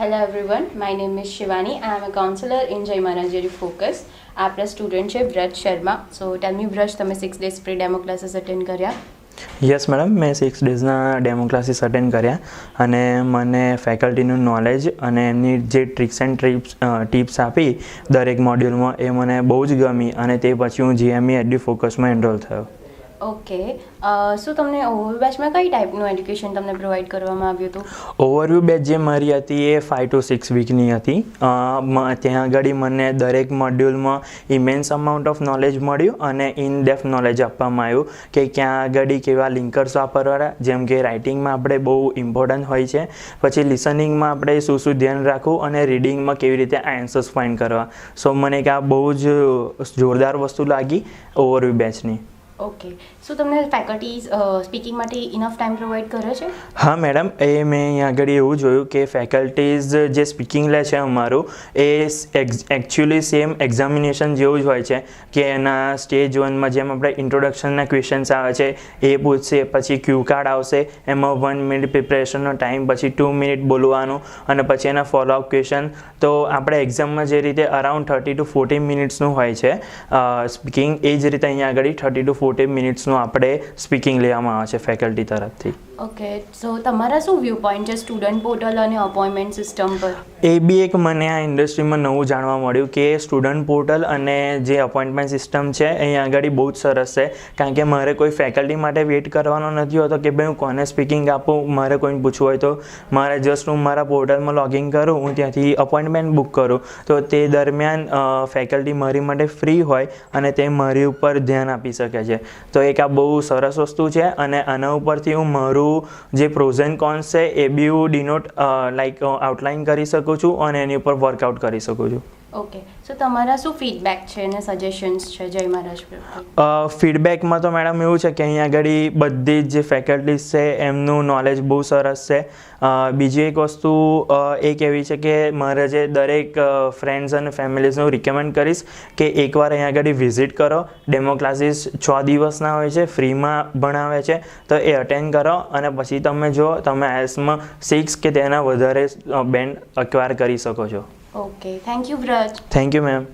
Hello everyone, my name is Shivani. I am a counselor in Jai Manageri Focus. આપણા student છે વ્રજ શર્મા. સો ટેલ મી વ્રજ, તમે 6 days free demo classes attend કર્યા? Yes madam, મેં 6 daysના demo classes attend કર્યા અને મને ફેકલ્ટીનું knowledge અને એમની જે ટ્રિક્સ એન્ડ ટિપ્સ આપી દરેક મોડ્યુલમાં એ મને બહુ જ ગમી અને તે પછી હું GME એડ્યુ ફોકસમાં એનરોલ થયો. ઓકે, શું તમને ઓવરવ્યૂ બેચમાં કઈ ટાઈપનું એડ્યુકેશન તમને પ્રોવાઈડ કરવામાં આવ્યું હતું? ઓવરવ્યૂ બેચ જે મારી હતી એ 5 to 6 વીકની હતી. ત્યાં આગળ મને દરેક મોડ્યુલમાં ઇમેન્સ અમાઉન્ટ ઓફ નોલેજ મળ્યું અને ઇન ડેપ્થ નોલેજ આપવામાં આવ્યું કે ક્યાં આગળ કેવા લિંકર્સ વાપરવાના, જેમ કે રાઇટિંગમાં આપણે બહુ ઇમ્પોર્ટન્ટ હોય છે, પછી લિસનિંગમાં આપણે શું ધ્યાન રાખવું અને રીડિંગમાં કેવી રીતે આન્સર્સ ફાઇન્ડ કરવા. સો મને આ બહુ જ જોરદાર વસ્તુ લાગી ઓવરવ્યૂ બેચની. ઓકે, શું તમને ફેકલ્ટીઝ સ્પીકિંગ માટે ઇનફ ટાઈમ પ્રોવાઈડ કરે છે? હા મેડમ, એ મેં અહીંયા આગળ એવું જોયું કે ફેકલ્ટીઝ જે સ્પીકિંગ લે છે અમારું એ એકચ્યુઅલી સેમ એક્ઝામિનેશન જેવું જ હોય છે કે એના સ્ટેજ 1માં જેમ આપણે ઇન્ટ્રોડક્શનના ક્વેશ્ચન્સ આવે છે એ પૂછશે, પછી ક્યુ કાર્ડ આવશે, એમાં 1 minute પ્રિપરેશનનો ટાઈમ, પછી 2 minute બોલવાનું અને પછી એના ફોલોઅપ ક્વેશ્ચન. તો આપણે એક્ઝામમાં જે રીતે અરાઉન્ડ 30 to 40 મિનિટ્સનું હોય છે સ્પીકિંગ, એ જ રીતે અહીંયા આગળ 30 to 40 મિનિટ્સનું આપણે સ્પીકિંગ લેવામાં આવે છે ફેકલ્ટી તરફથી. ઓકે, સો તમારા શું વ્યૂ પોઈન્ટ છે સ્ટુડન્ટ પોર્ટલ અને અપોઇન્ટમેન્ટ સિસ્ટમ પર? એ બી એક મને આ ઇન્ડસ્ટ્રીમાં નવું જાણવા મળ્યું કે સ્ટુડન્ટ પોર્ટલ અને જે અપોઇન્ટમેન્ટ સિસ્ટમ છે અહીંયા આગળ બહુ જ સરસ છે, કારણ કે મારે કોઈ ફેકલ્ટી માટે વેઇટ કરવાનો નથી હોતો કે ભાઈ હું કોને સ્પીકિંગ આપું. મારે કોઈને પૂછવું હોય તો મારે જસ્ટ હું મારા પોર્ટલમાં લોગિન કરું, હું ત્યાંથી અપોઇન્ટમેન્ટ બુક કરું, તો તે દરમિયાન ફેકલ્ટી મારી માટે ફ્રી હોય અને તે મારી ઉપર ધ્યાન આપી શકે છે. તો એક આ બહુ સરસ વસ્તુ છે અને આના ઉપરથી હું મારું જે પ્રોઝ એન્ડ કોન્સ છે એ બી હું ડિનોટ આઉટલાઇન કરી શકું છું અને એની ઉપર વર્કઆઉટ કરી શકું છું. ઓકે, સો તમારા શું ફીડબેક છે અને સજેશન્સ છે જય મહારાજ પર? ફીડબેકમાં તો મેડમ એવું છે કે અહીંયા આગળ બધી જ જે ફેકલ્ટીઝ છે એમનું નોલેજ બહુ સરસ છે. બીજી એક વસ્તુ એ કહેવી છે કે મારે જે દરેક ફ્રેન્ડ્સ અને ફેમિલીઝને રિકમેન્ડ કરીશ કે એકવાર અહીંયા આગળ વિઝિટ કરો. ડેમો ક્લાસીસ 6 દિવસના હોય છે, ફ્રીમાં ભણાવે છે, તો એ અટેન્ડ કરો અને પછી તમે જો તમે આઈએલ્સમાં 6 કે તેના વધારે બેન્ડ અક્વાયર કરી શકો છો. Okay, thank you Vraj. Thank you ma'am.